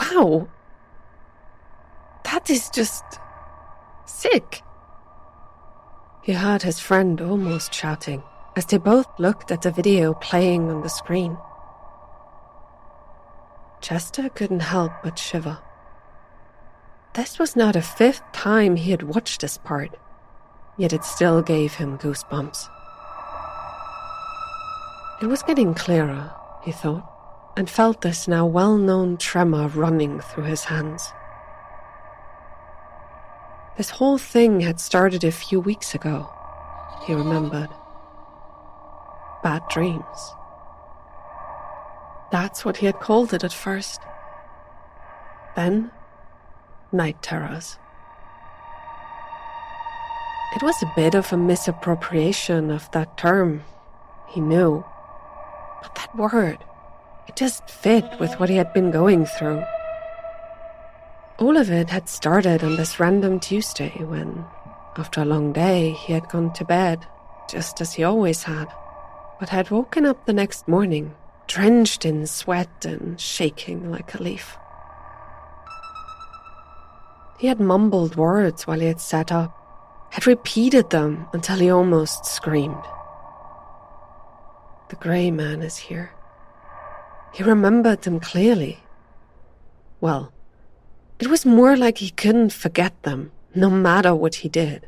How? That is just sick. He heard his friend almost shouting as they both looked at the video playing on the screen. Chester couldn't help but shiver. This was now the 5th time he had watched this part, yet it still gave him goosebumps. It was getting clearer, he thought, and felt this now well-known tremor running through his hands. This whole thing had started a few weeks ago, he remembered. Bad dreams. That's what he had called it at first. Then, night terrors. It was a bit of a misappropriation of that term, he knew. But that word, it just fit with what he had been going through. All of it had started on this random Tuesday when, after a long day, he had gone to bed, just as he always had, but had woken up the next morning, drenched in sweat and shaking like a leaf. He had mumbled words while he had sat up, had repeated them until he almost screamed. The grey man is here. He remembered them clearly. Well, it was more like he couldn't forget them, no matter what he did.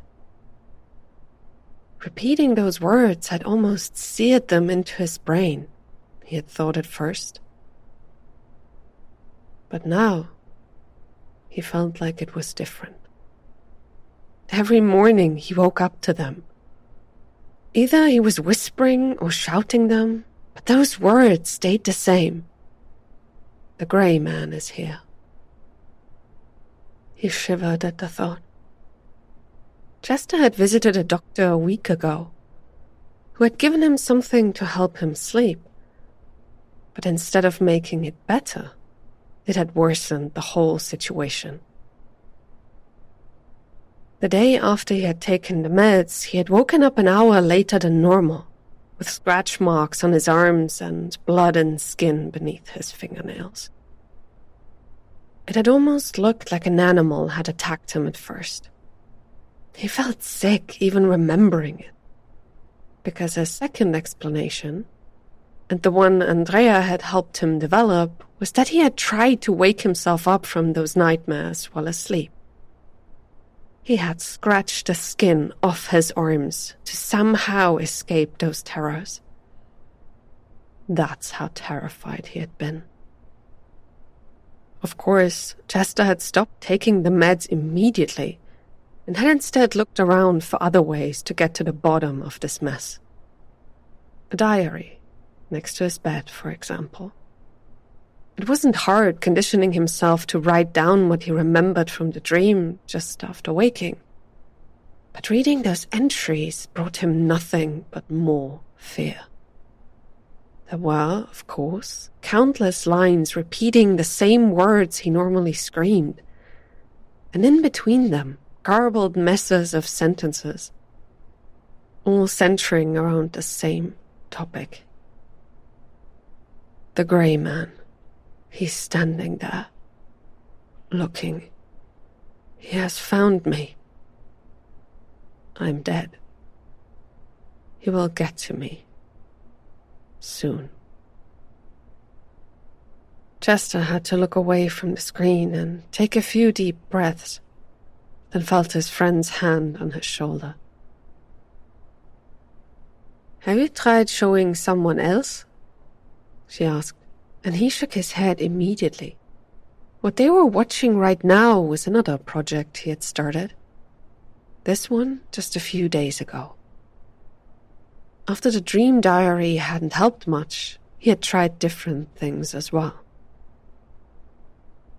Repeating those words had almost seared them into his brain, he had thought at first. But now, he felt like it was different. Every morning he woke up to them. Either he was whispering or shouting them, but those words stayed the same. The grey man is here. He shivered at the thought. Chester had visited a doctor a week ago, who had given him something to help him sleep. But instead of making it better, it had worsened the whole situation. The day after he had taken the meds, he had woken up an hour later than normal, with scratch marks on his arms and blood and skin beneath his fingernails. It had almost looked like an animal had attacked him at first. He felt sick even remembering it, because his second explanation, and the one Andrea had helped him develop, was that he had tried to wake himself up from those nightmares while asleep. He had scratched the skin off his arms to somehow escape those terrors. That's how terrified he had been. Of course, Chester had stopped taking the meds immediately and had instead looked around for other ways to get to the bottom of this mess. A diary, next to his bed, for example. It wasn't hard conditioning himself to write down what he remembered from the dream just after waking. But reading those entries brought him nothing but more fear. There were, of course, countless lines repeating the same words he normally screamed, and in between them, garbled messes of sentences, all centering around the same topic. The grey man. He's standing there, looking. He has found me. I'm dead. He will get to me. Soon. Chester had to look away from the screen and take a few deep breaths, then felt his friend's hand on his shoulder. Have you tried showing someone else? She asked, and he shook his head immediately. What they were watching right now was another project he had started. This one just a few days ago. After the dream diary hadn't helped much, he had tried different things as well.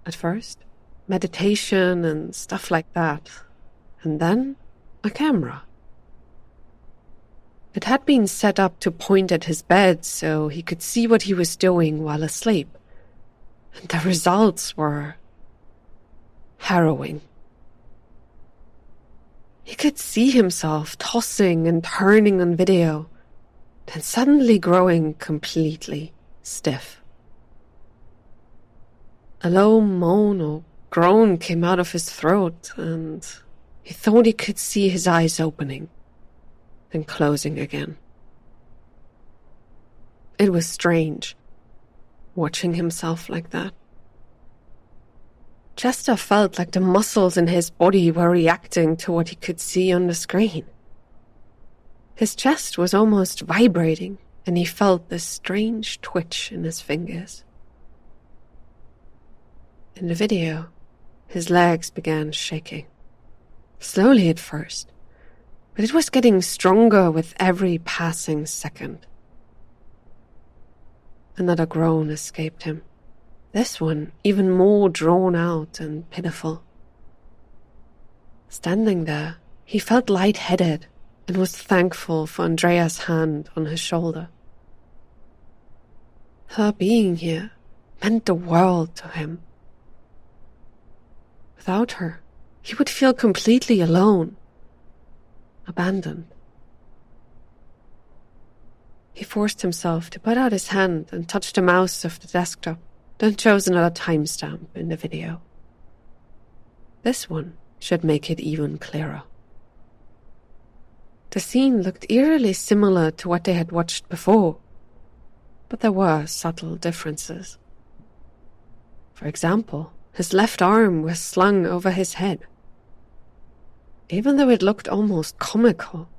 At first, meditation and stuff like that, and then a camera. It had been set up to point at his bed so he could see what he was doing while asleep. And the results were harrowing. He could see himself tossing and turning on video, then suddenly growing completely stiff. A low moan or groan came out of his throat, and he thought he could see his eyes opening, then closing again. It was strange, watching himself like that. Chester felt like the muscles in his body were reacting to what he could see on the screen. His chest was almost vibrating, and he felt this strange twitch in his fingers. In the video, his legs began shaking. Slowly at first, but it was getting stronger with every passing second. Another groan escaped him, this one even more drawn out and pitiful. Standing there, he felt lightheaded and was thankful for Andrea's hand on his shoulder. Her being here meant the world to him. Without her, he would feel completely alone, abandoned. He forced himself to put out his hand and touch the mouse of the desktop, then chose another timestamp in the video. This one should make it even clearer. The scene looked eerily similar to what they had watched before, but there were subtle differences. For example, his left arm was slung over his head. Even though it looked almost comical,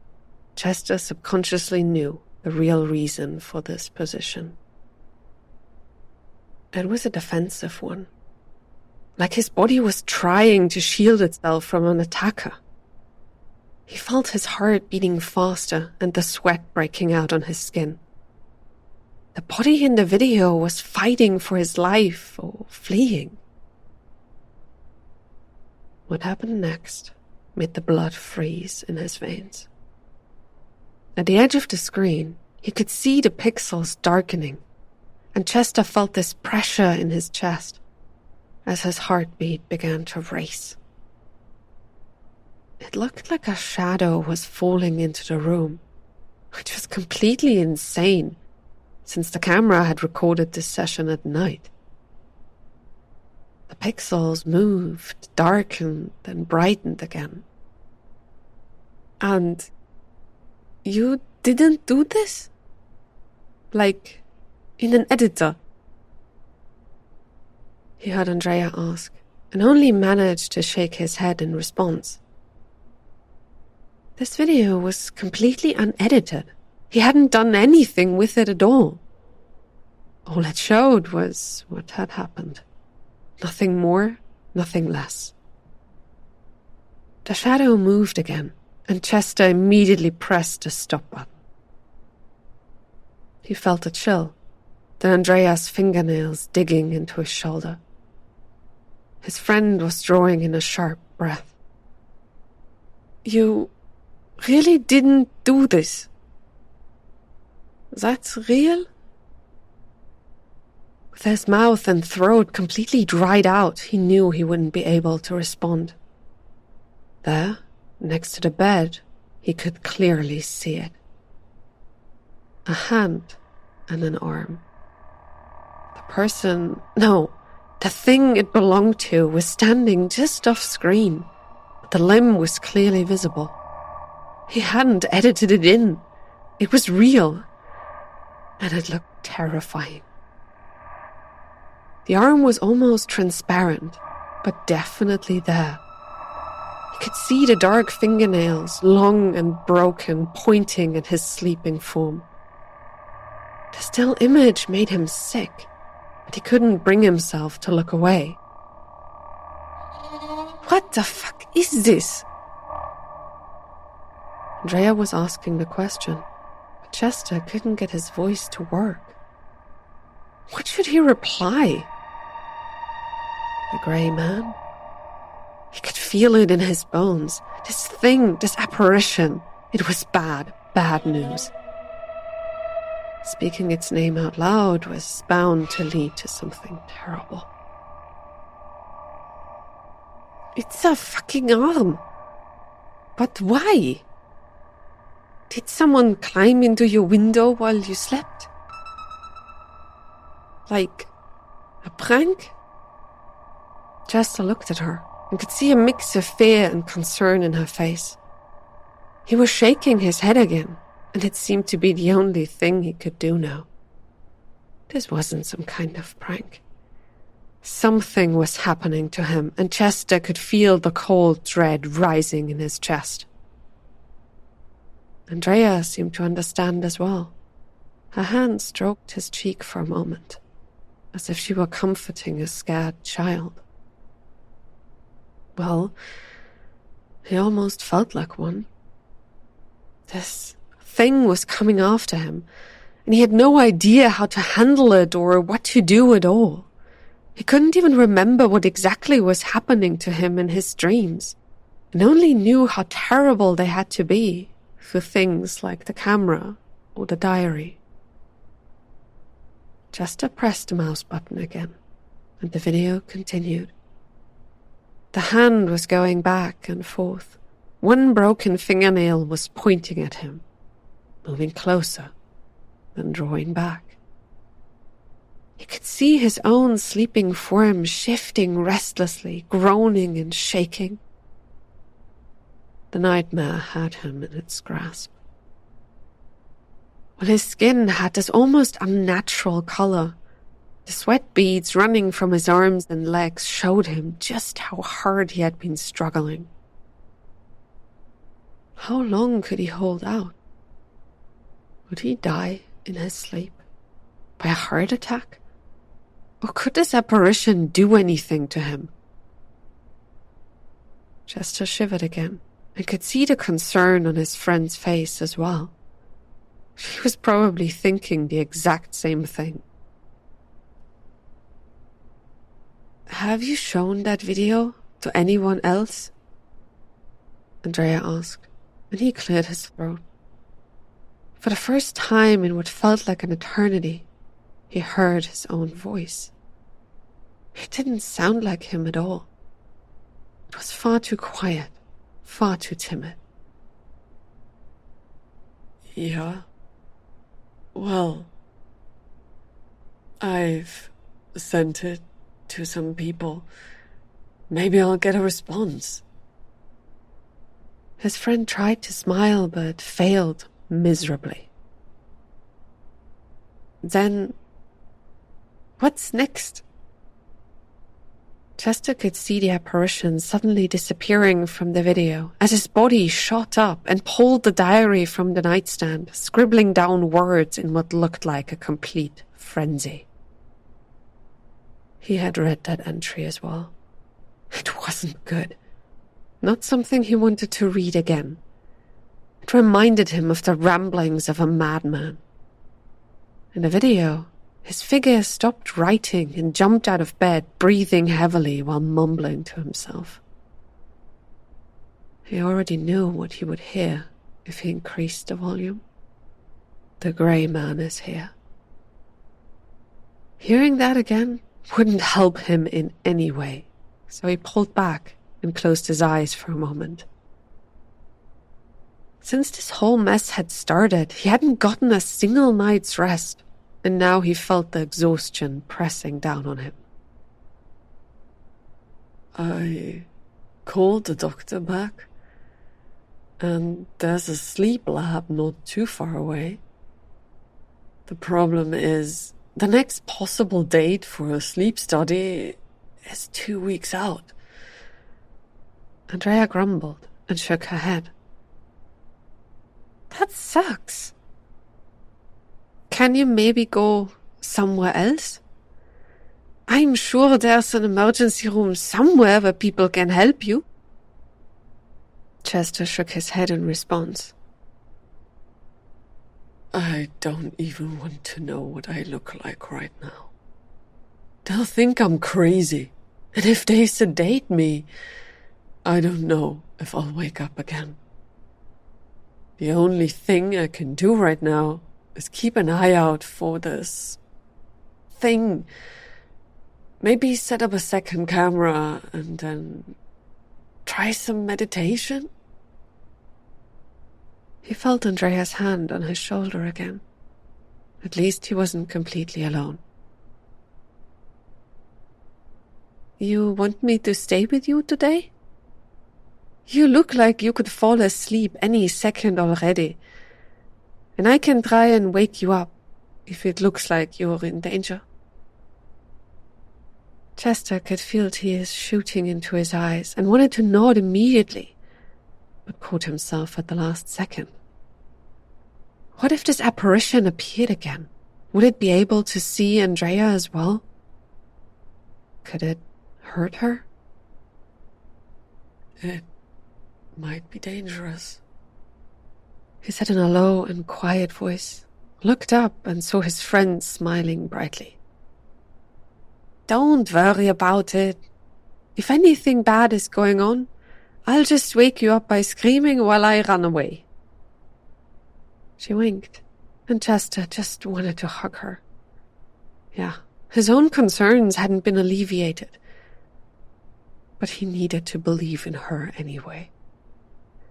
Chester subconsciously knew the real reason for this position. It was a defensive one, like his body was trying to shield itself from an attacker. He felt his heart beating faster and the sweat breaking out on his skin. The body in the video was fighting for his life or fleeing. What happened next made the blood freeze in his veins. At the edge of the screen, he could see the pixels darkening, and Chester felt this pressure in his chest as his heartbeat began to race. It looked like a shadow was falling into the room, which was completely insane, since the camera had recorded this session at night. The pixels moved, darkened, and brightened again. And you didn't do this? Like, in an editor? He heard Andrea ask, and only managed to shake his head in response. This video was completely unedited. He hadn't done anything with it at all. All it showed was what had happened. Nothing more, nothing less. The shadow moved again, and Chester immediately pressed the stop button. He felt a chill, then Andrea's fingernails digging into his shoulder. His friend was drawing in a sharp breath. You really didn't do this? That's real? With his mouth and throat completely dried out, he knew he wouldn't be able to respond. There, next to the bed, he could clearly see it. A hand and an arm. The thing it belonged to was standing just off screen, but the limb was clearly visible. He hadn't edited it in. It was real, and it looked terrifying. The arm was almost transparent, but definitely there. He could see the dark fingernails, long and broken, pointing at his sleeping form. The still image made him sick, but he couldn't bring himself to look away. What the fuck is this? Andrea was asking the question, but Chester couldn't get his voice to work. What should he reply? The grey man? He could feel it in his bones. This thing, this apparition, it was bad, bad news. Speaking its name out loud was bound to lead to something terrible. It's a fucking arm. But why? Did someone climb into your window while you slept? Like a prank? Chester looked at her and could see a mix of fear and concern in her face. He was shaking his head again, and it seemed to be the only thing he could do now. This wasn't some kind of prank. Something was happening to him, and Chester could feel the cold dread rising in his chest. Andrea seemed to understand as well. Her hand stroked his cheek for a moment, as if she were comforting a scared child. Well, he almost felt like one. This thing was coming after him, and he had no idea how to handle it or what to do at all. He couldn't even remember what exactly was happening to him in his dreams, and only knew how terrible they had to be for things like the camera or the diary. Chester pressed the mouse button again, and the video continued. The hand was going back and forth. One broken fingernail was pointing at him, moving closer, then drawing back. He could see his own sleeping form shifting restlessly, groaning and shaking. The nightmare had him in its grasp. Well, his skin had this almost unnatural color. The sweat beads running from his arms and legs showed him just how hard he had been struggling. How long could he hold out? Would he die in his sleep? By a heart attack? Or could this apparition do anything to him? Chester shivered again and could see the concern on his friend's face as well. She was probably thinking the exact same thing. Have you shown that video to anyone else? Andrea asked, and he cleared his throat. For the first time in what felt like an eternity, he heard his own voice. It didn't sound like him at all. It was far too quiet, far too timid. Yeah. Well, I've sent it to some people. Maybe I'll get a response. His friend tried to smile, but failed miserably. Then, what's next? Chester could see the apparition suddenly disappearing from the video as his body shot up and pulled the diary from the nightstand, scribbling down words in what looked like a complete frenzy. He had read that entry as well. It wasn't good. Not something he wanted to read again. It reminded him of the ramblings of a madman. In the video, his figure stopped writing and jumped out of bed, breathing heavily while mumbling to himself. He already knew what he would hear if he increased the volume. The grey man is here. Hearing that again wouldn't help him in any way, so he pulled back and closed his eyes for a moment. Since this whole mess had started, he hadn't gotten a single night's rest, and now he felt the exhaustion pressing down on him. I called the doctor back, and there's a sleep lab not too far away. The problem is, the next possible date for a sleep study is 2 weeks out. Andrea grumbled and shook her head. That sucks. Can you maybe go somewhere else? I'm sure there's an emergency room somewhere where people can help you. Chester shook his head in response. I don't even want to know what I look like right now. They'll think I'm crazy, and if they sedate me, I don't know if I'll wake up again. The only thing I can do right now is keep an eye out for this thing. Maybe set up a second camera and then try some meditation. He felt Andrea's hand on his shoulder again. At least he wasn't completely alone. You want me to stay with you today? You look like you could fall asleep any second already. And I can try and wake you up if it looks like you're in danger. Chester could feel tears shooting into his eyes and wanted to nod immediately, but caught himself at the last second. What if this apparition appeared again? Would it be able to see Andrea as well? Could it hurt her? It might be dangerous, he said in a low and quiet voice, looked up and saw his friend smiling brightly. Don't worry about it. If anything bad is going on, I'll just wake you up by screaming while I run away. She winked, and Chester just wanted to hug her. Yeah, his own concerns hadn't been alleviated, but he needed to believe in her anyway.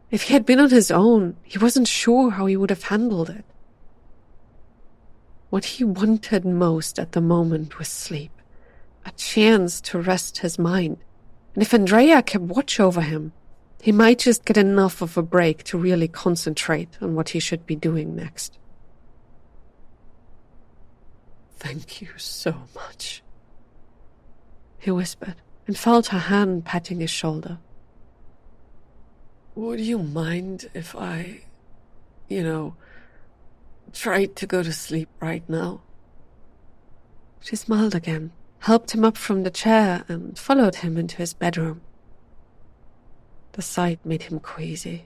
If he had been on his own, he wasn't sure how he would have handled it. What he wanted most at the moment was sleep, a chance to rest his mind. And if Andrea kept watch over him, he might just get enough of a break to really concentrate on what he should be doing next. Thank you so much, he whispered, and felt her hand patting his shoulder. Would you mind if I, tried to go to sleep right now? She smiled again, helped him up from the chair, and followed him into his bedroom. The sight made him queasy.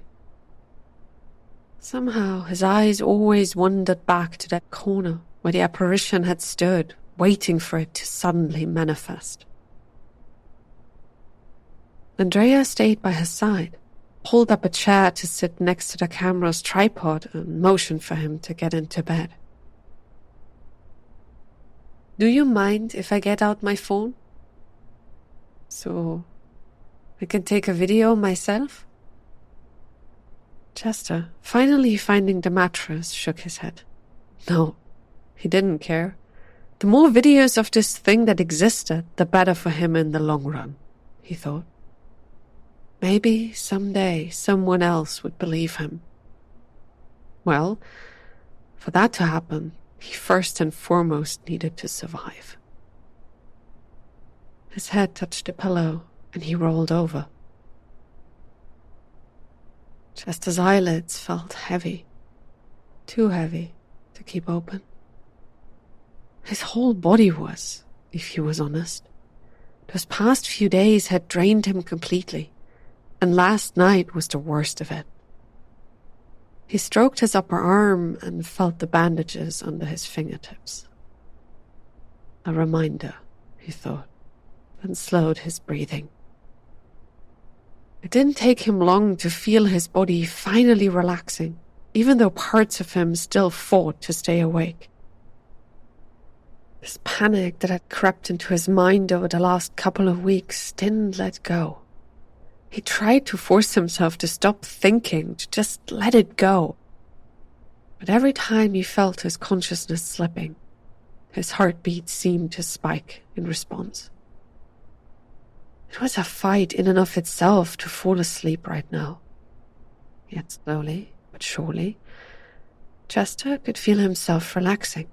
Somehow his eyes always wandered back to that corner where the apparition had stood, waiting for it to suddenly manifest. Andrea stayed by his side, pulled up a chair to sit next to the camera's tripod, and motioned for him to get into bed. Do you mind if I get out my phone? So I can take a video myself? Chester, finally finding the mattress, shook his head. No, he didn't care. The more videos of this thing that existed, the better for him in the long run, he thought. Maybe someday someone else would believe him. Well, for that to happen, he first and foremost needed to survive. His head touched the pillow, and he rolled over. Chester's eyelids felt heavy, too heavy to keep open. His whole body was, if he was honest. Those past few days had drained him completely, and last night was the worst of it. He stroked his upper arm and felt the bandages under his fingertips. A reminder, he thought, and slowed his breathing. It didn't take him long to feel his body finally relaxing, even though parts of him still fought to stay awake. This panic that had crept into his mind over the last couple of weeks didn't let go. He tried to force himself to stop thinking, to just let it go. But every time he felt his consciousness slipping, his heartbeat seemed to spike in response. It was a fight in and of itself to fall asleep right now. Yet slowly but surely, Chester could feel himself relaxing.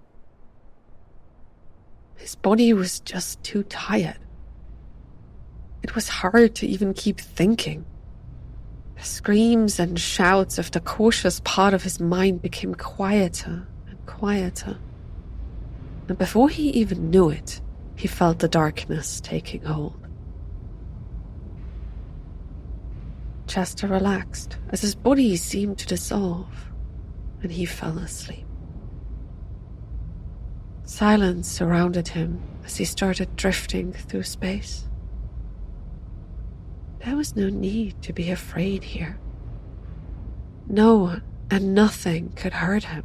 His body was just too tired. It was hard to even keep thinking. The screams and shouts of the cautious part of his mind became quieter and quieter. And before he even knew it, he felt the darkness taking hold. Chester relaxed as his body seemed to dissolve, and he fell asleep. Silence surrounded him as he started drifting through space. There was no need to be afraid here. No one and nothing could hurt him,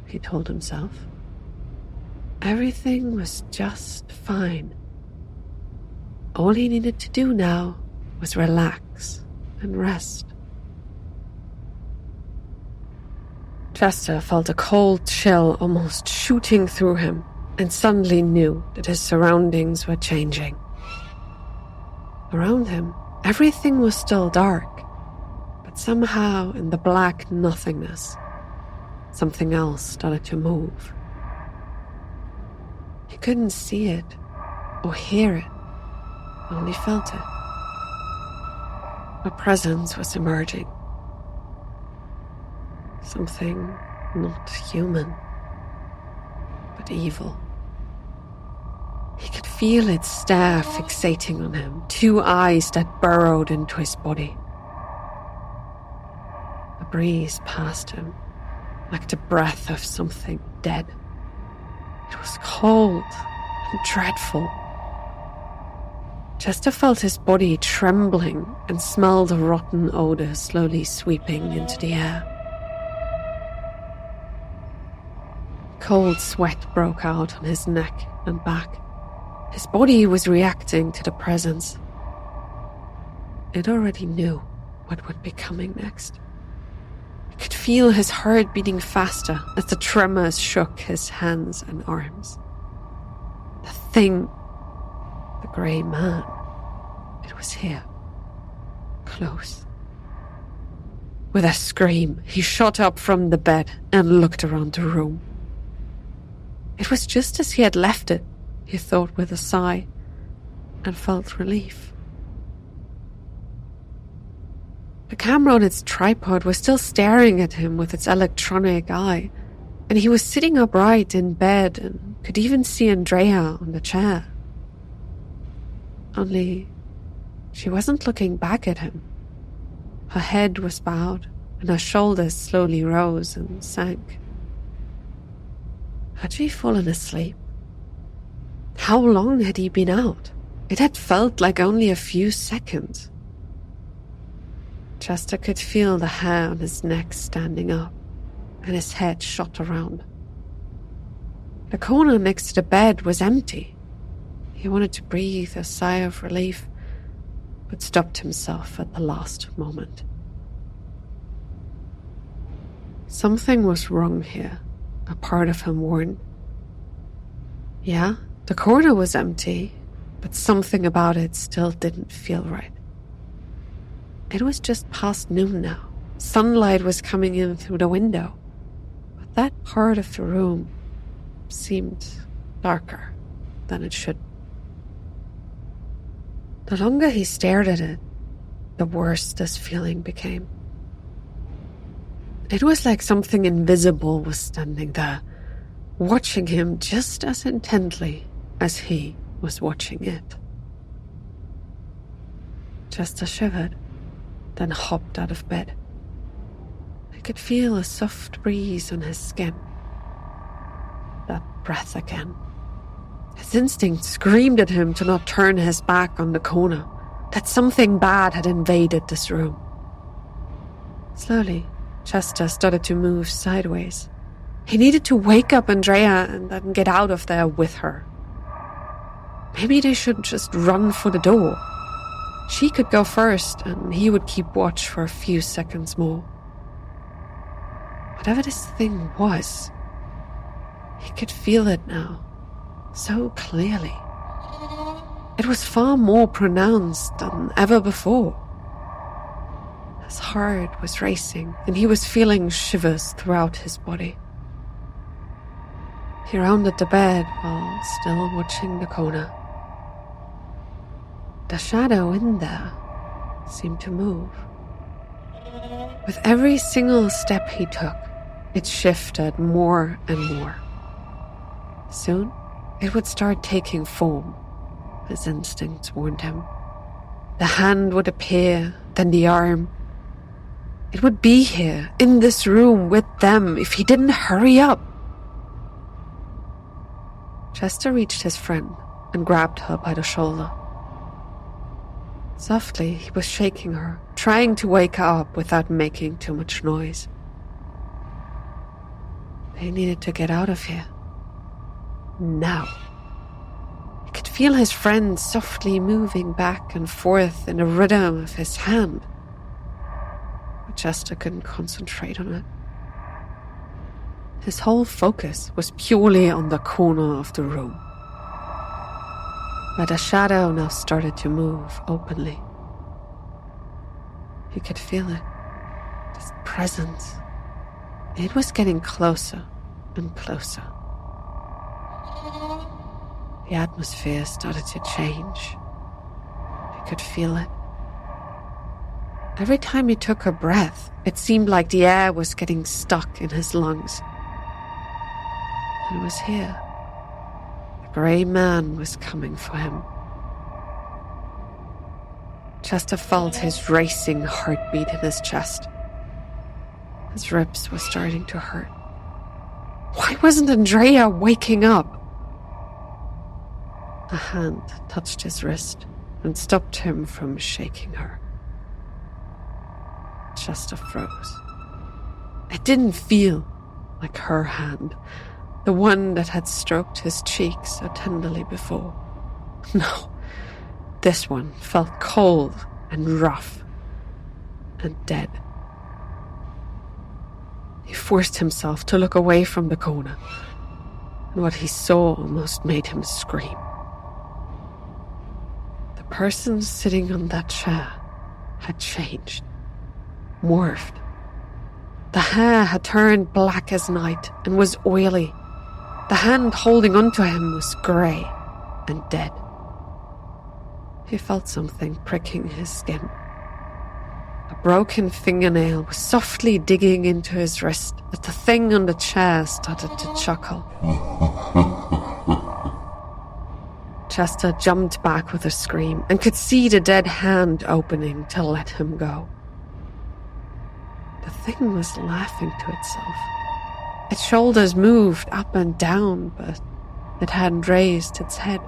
he told himself. Everything was just fine. All he needed to do now was relax and rest. Chester felt a cold chill almost shooting through him and suddenly knew that his surroundings were changing. Around him, everything was still dark, but somehow in the black nothingness, something else started to move. He couldn't see it or hear it, only felt it. A presence was emerging. Something not human, but evil. He could feel its stare fixating on him, two eyes that burrowed into his body. A breeze passed him, like the breath of something dead. It was cold and dreadful. Chester felt his body trembling and smelled a rotten odor slowly sweeping into the air. Cold sweat broke out on his neck and back. His body was reacting to the presence. It already knew what would be coming next. He could feel his heart beating faster as the tremors shook his hands and arms. The thing, the grey man, it was here, close. With a scream, he shot up from the bed and looked around the room. It was just as he had left it, he thought with a sigh, and felt relief. The camera on its tripod was still staring at him with its electronic eye, and he was sitting upright in bed and could even see Andrea on the chair. Only, she wasn't looking back at him. Her head was bowed, and her shoulders slowly rose and sank. Had she fallen asleep? How long had he been out? It had felt like only a few seconds. Chester could feel the hair on his neck standing up, and his head shot around. The corner next to the bed was empty. He wanted to breathe a sigh of relief, but stopped himself at the last moment. Something was wrong here, a part of him warned. Yeah, the corner was empty, but something about it still didn't feel right. It was just past noon now. Sunlight was coming in through the window, but that part of the room seemed darker than it should. The longer he stared at it, the worse this feeling became. It was like something invisible was standing there, watching him just as intently as he was watching it. Chester shivered, then hopped out of bed. He could feel a soft breeze on his skin. That breath again. His instinct screamed at him to not turn his back on the corner, that something bad had invaded this room. Slowly, Chester started to move sideways. He needed to wake up Andrea and then get out of there with her. Maybe they should just run for the door. She could go first, and he would keep watch for a few seconds more. Whatever this thing was, he could feel it now, so clearly. It was far more pronounced than ever before. His heart was racing, and he was feeling shivers throughout his body. He rounded the bed while still watching the corner. The shadow in there seemed to move. With every single step he took, it shifted more and more. Soon, it would start taking form, his instincts warned him. The hand would appear, then the arm. It would be here, in this room, with them, if he didn't hurry up. Chester reached his friend and grabbed her by the shoulder. Softly, he was shaking her, trying to wake her up without making too much noise. They needed to get out of here. Now. He could feel his friend softly moving back and forth in the rhythm of his hand. But Chester couldn't concentrate on it. His whole focus was purely on the corner of the room. But a shadow now started to move openly. He could feel it, this presence. It was getting closer and closer. The atmosphere started to change. He could feel it. Every time he took a breath, it seemed like the air was getting stuck in his lungs. And it was here. The grey man was coming for him. Chester felt his racing heartbeat in his chest. His ribs were starting to hurt. Why wasn't Andrea waking up? A hand touched his wrist and stopped him from shaking her. Chester froze. It didn't feel like her hand, the one that had stroked his cheek so tenderly before. No, this one felt cold and rough and dead. He forced himself to look away from the corner, and what he saw almost made him scream. The person sitting on that chair had changed, morphed. The hair had turned black as night and was oily. The hand holding onto him was grey and dead. He felt something pricking his skin. A broken fingernail was softly digging into his wrist as the thing on the chair started to chuckle. Chester jumped back with a scream and could see the dead hand opening to let him go. The thing was laughing to itself. Its shoulders moved up and down, but it hadn't raised its head.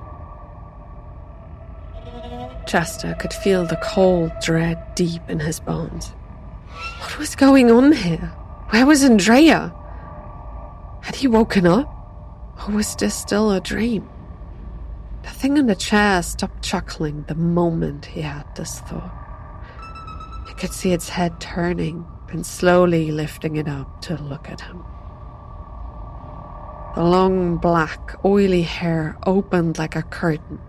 Chester could feel the cold dread deep in his bones. What was going on here? Where was Andrea? Had he woken up? Or was this still a dream? The thing in the chair stopped chuckling the moment he had this thought. He could see its head turning and slowly lifting it up to look at him. The long, black, oily hair opened like a curtain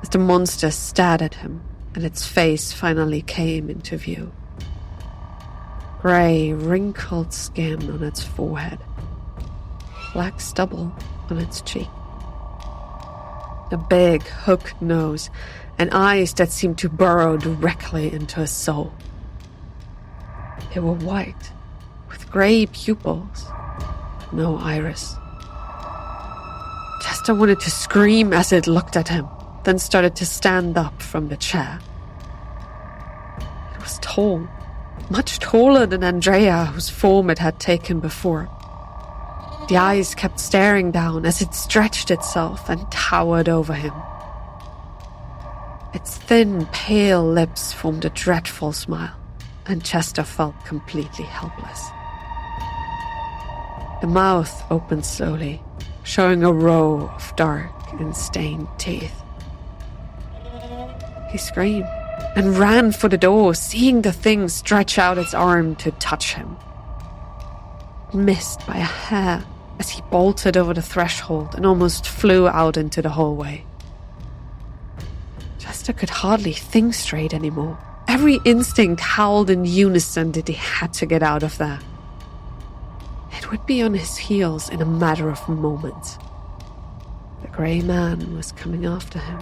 as the monster stared at him and its face finally came into view. Grey, wrinkled skin on its forehead, black stubble on its cheek, a big, hooked nose and eyes that seemed to burrow directly into his soul. They were white, with grey pupils, but no iris. Chester wanted to scream as it looked at him, then started to stand up from the chair. It was tall, much taller than Andrea, whose form it had taken before. The eyes kept staring down as it stretched itself and towered over him. Its thin, pale lips formed a dreadful smile, and Chester felt completely helpless. The mouth opened slowly, showing a row of dark and stained teeth. He screamed and ran for the door, seeing the thing stretch out its arm to touch him. It missed by a hair as he bolted over the threshold and almost flew out into the hallway. Chester could hardly think straight anymore. Every instinct howled in unison that he had to get out of there. It would be on his heels in a matter of moments. The grey man was coming after him.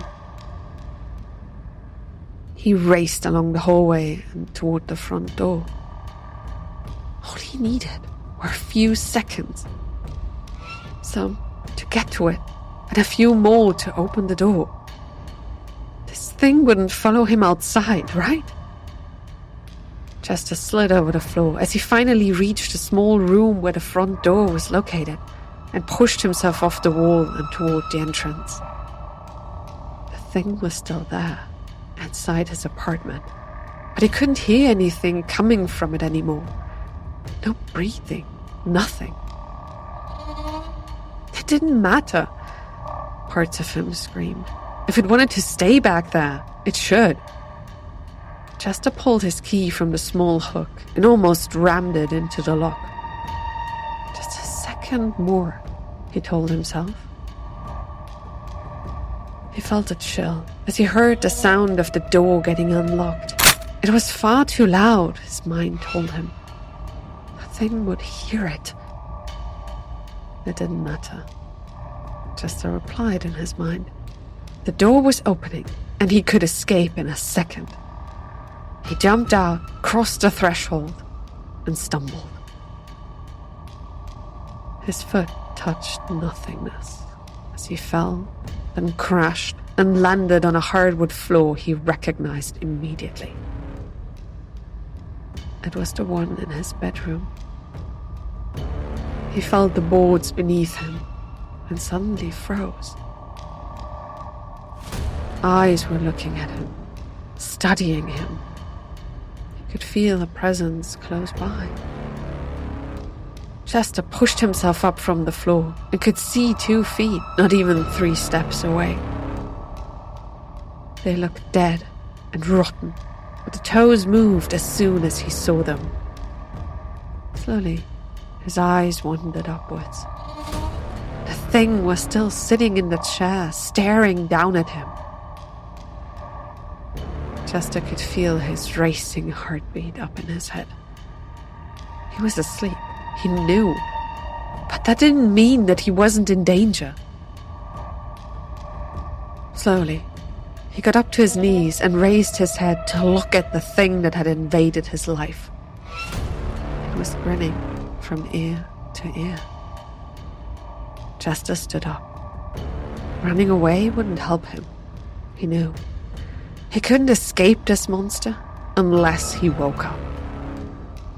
He raced along the hallway and toward the front door. All he needed were a few seconds. Some to get to it, and a few more to open the door. This thing wouldn't follow him outside, right? Chester slid over the floor as he finally reached the small room where the front door was located and pushed himself off the wall and toward the entrance. The thing was still there, inside his apartment, but he couldn't hear anything coming from it anymore. No breathing, nothing. It didn't matter, parts of him screamed. If it wanted to stay back there, it should. Chester pulled his key from the small hook and almost rammed it into the lock. Just a second more, he told himself. He felt a chill as he heard the sound of the door getting unlocked. It was far too loud, his mind told him. The thing would hear it. It didn't matter. Chester replied in his mind. The door was opening, and he could escape in a second. He jumped out, crossed the threshold, and stumbled. His foot touched nothingness as he fell, then crashed and landed on a hardwood floor he recognized immediately. It was the one in his bedroom. He felt the boards beneath him and suddenly froze. Eyes were looking at him, studying him. He could feel a presence close by. Chester pushed himself up from the floor and could see 2 feet, not even 3 steps away. They looked dead and rotten, but the toes moved as soon as he saw them. Slowly, his eyes wandered upwards. The thing was still sitting in the chair, staring down at him. Chester could feel his racing heartbeat up in his head. He was asleep. He knew. But that didn't mean that he wasn't in danger. Slowly, he got up to his knees and raised his head to look at the thing that had invaded his life. It was grinning from ear to ear. Chester stood up. Running away wouldn't help him. He knew. He couldn't escape this monster unless he woke up.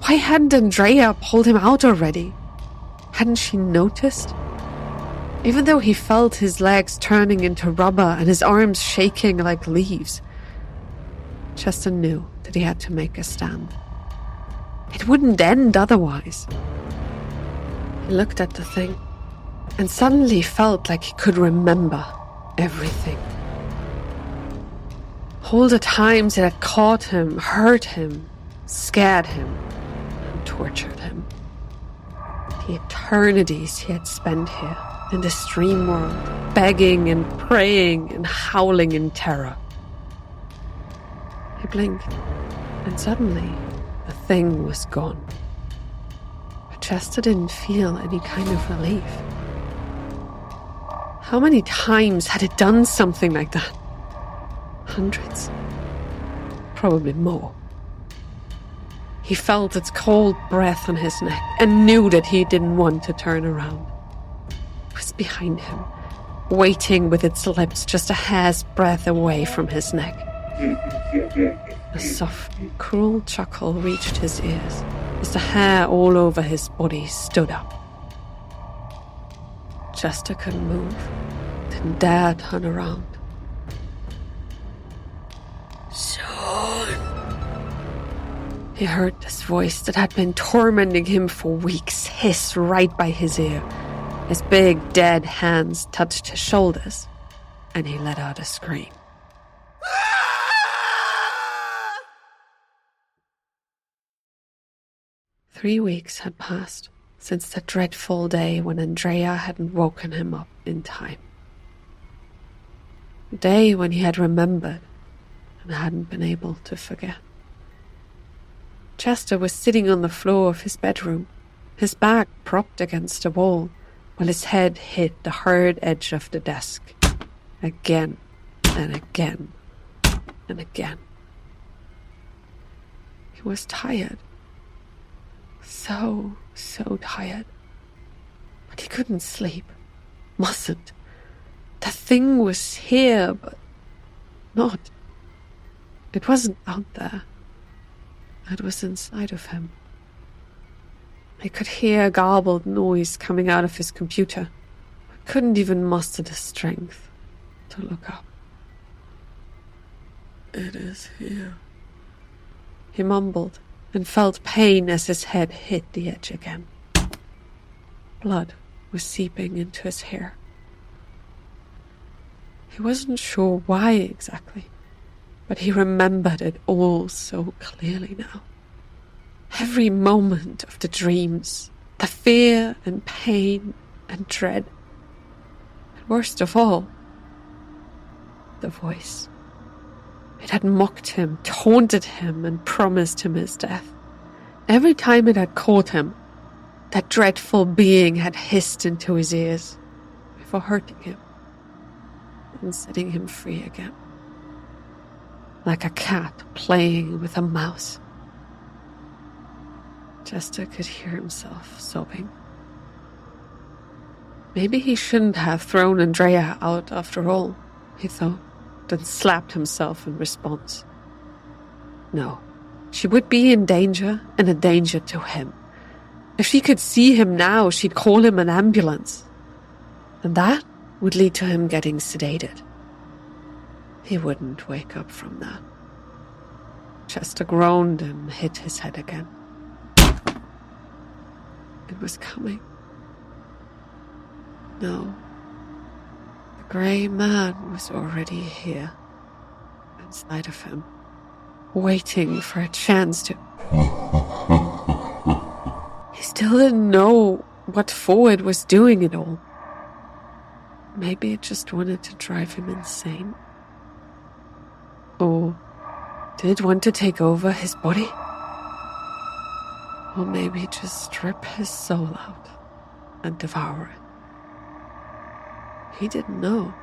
Why hadn't Andrea pulled him out already? Hadn't she noticed? Even though he felt his legs turning into rubber and his arms shaking like leaves, Chester knew that he had to make a stand. It wouldn't end otherwise. He looked at the thing and suddenly felt like he could remember everything. All the times it had caught him, hurt him, scared him, and tortured him. The eternities he had spent here in this dream world, begging and praying and howling in terror. He blinked, and suddenly the thing was gone. But Chester didn't feel any kind of relief. How many times had it done something like that? Hundreds. Probably more. He felt its cold breath on his neck and knew that he didn't want to turn around. It was behind him, waiting with its lips just a hair's breadth away from his neck. A soft, cruel chuckle reached his ears as the hair all over his body stood up. Chester couldn't move, didn't dare turn around. He heard this voice that had been tormenting him for weeks hiss right by his ear. His big, dead hands touched his shoulders, and he let out a scream. 3 weeks had passed since the dreadful day when Andrea hadn't woken him up in time. The day when he had remembered and hadn't been able to forget. Chester was sitting on the floor of his bedroom, his back propped against the wall, while his head hit the hard edge of the desk. Again and again and again. He was tired. So tired. But he couldn't sleep. Mustn't. The thing was here, but not. It wasn't out there. It was inside of him. He could hear a garbled noise coming out of his computer, but couldn't even muster the strength to look up. It is here, he mumbled, and felt pain as his head hit the edge again. Blood was seeping into his hair. He wasn't sure why exactly, but he remembered it all so clearly now. Every moment of the dreams, the fear and pain and dread. And worst of all, the voice. It had mocked him, taunted him, and promised him his death. Every time it had caught him, that dreadful being had hissed into his ears before hurting him and setting him free again. Like a cat playing with a mouse. Chester could hear himself sobbing. Maybe he shouldn't have thrown Andrea out after all, he thought, then slapped himself in response. No, she would be in danger, and a danger to him. If she could see him now, she'd call him an ambulance. And that would lead to him getting sedated. He wouldn't wake up from that. Chester groaned and hit his head again. It was coming. No. The grey man was already here, inside of him, waiting for a chance to... He still didn't know what Forward was doing at all. Maybe it just wanted to drive him insane. Or did it want to take over his body? Or maybe just strip his soul out and devour it. He didn't know.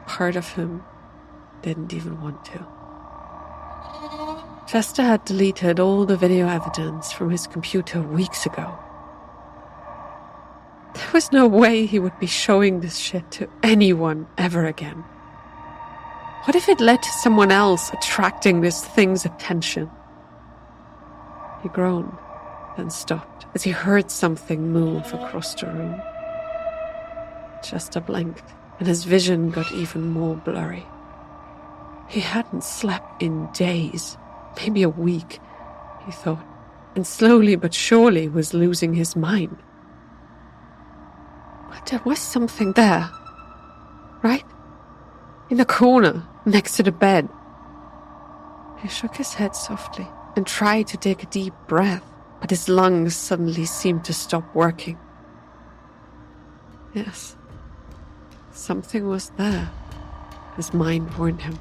Part of him didn't even want to. Chester had deleted all the video evidence from his computer weeks ago. There was no way he would be showing this shit to anyone ever again. What if it led to someone else attracting this thing's attention? He groaned, then stopped as he heard something move across the room. Chester blinked, and his vision got even more blurry. He hadn't slept in days, maybe a week, he thought, and slowly but surely was losing his mind. But there was something there, right? In the corner, next to the bed. He shook his head softly and tried to take a deep breath, but his lungs suddenly seemed to stop working. Yes, something was there, his mind warned him.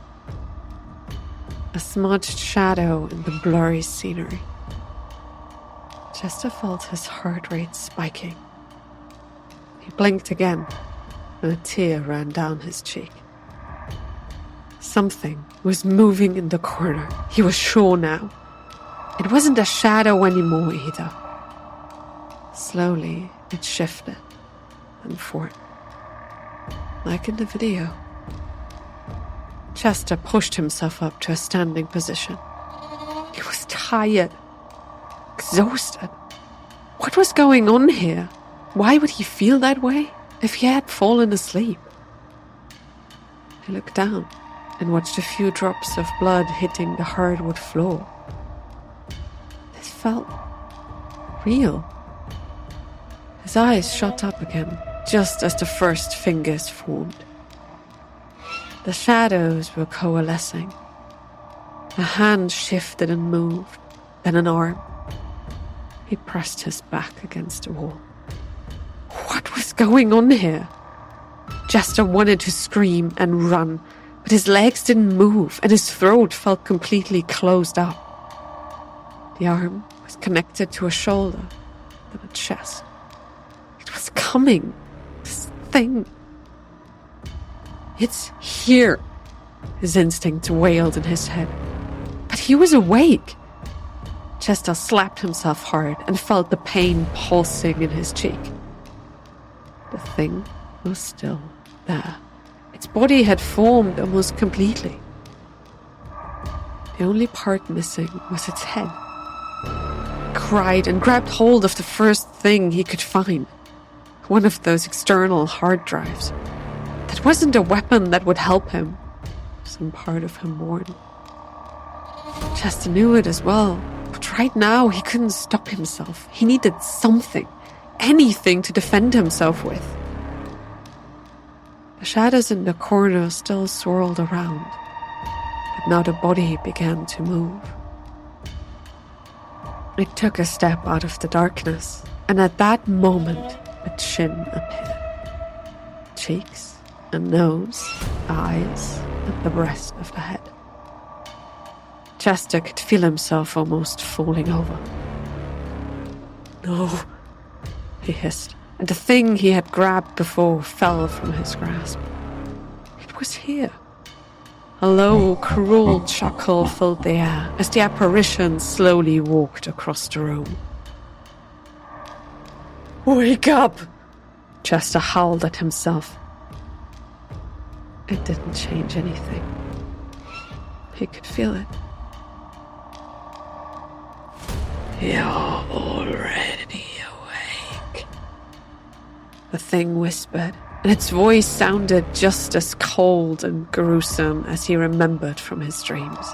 A smudged shadow in the blurry scenery. Chester felt his heart rate spiking. He blinked again, and a tear ran down his cheek. Something was moving in the corner, he was sure now. It wasn't a shadow anymore either. Slowly, it shifted and forth, like in the video. Chester pushed himself up to a standing position. He was tired, exhausted. What was going on here? Why would he feel that way if he had fallen asleep? He looked down and watched a few drops of blood hitting the hardwood floor. This felt real. His eyes shot up again, just as the first fingers formed. The shadows were coalescing. A hand shifted and moved, then an arm. He pressed his back against the wall. What was going on here? Chester wanted to scream and run, but his legs didn't move and his throat felt completely closed up. The arm was connected to a shoulder, then a chest. It was coming. This thing. It's here, his instinct wailed in his head. But he was awake. Chester slapped himself hard and felt the pain pulsing in his cheek. The thing was still there. Its body had formed almost completely. The only part missing was its head. He cried and grabbed hold of the first thing he could find. One of those external hard drives. That wasn't a weapon that would help him, some part of him warned. Chester knew it as well, but right now he couldn't stop himself. He needed something, anything to defend himself with. The shadows in the corner still swirled around, but now the body began to move. It took a step out of the darkness, and at that moment, a chin appeared. Cheeks a nose, eyes, and the rest of the head. Chester could feel himself almost falling over. "No," he hissed, and the thing he had grabbed before fell from his grasp. It was here. A low, cruel chuckle filled the air as the apparition slowly walked across the room. "Wake up!" Chester howled at himself. It didn't change anything. He could feel it. "You're already awake," the thing whispered, and its voice sounded just as cold and gruesome as he remembered from his dreams.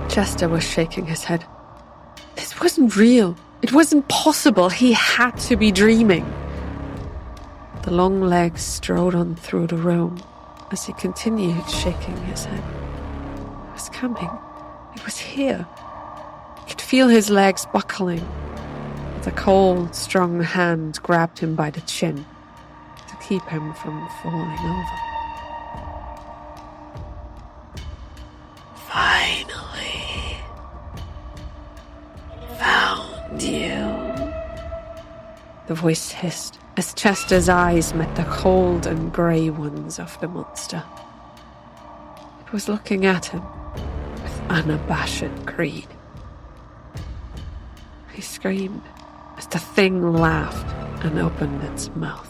Chester was shaking his head. This wasn't real. It wasn't possible. He had to be dreaming. The long legs strode on through the room as he continued shaking his head. It was coming. It was here. He could feel his legs buckling. But a cold, strong hand grabbed him by the chin to keep him from falling over. "Finally found you," the voice hissed as Chester's eyes met the cold and grey ones of the monster. It was looking at him with unabashed greed. He screamed as the thing laughed and opened its mouth.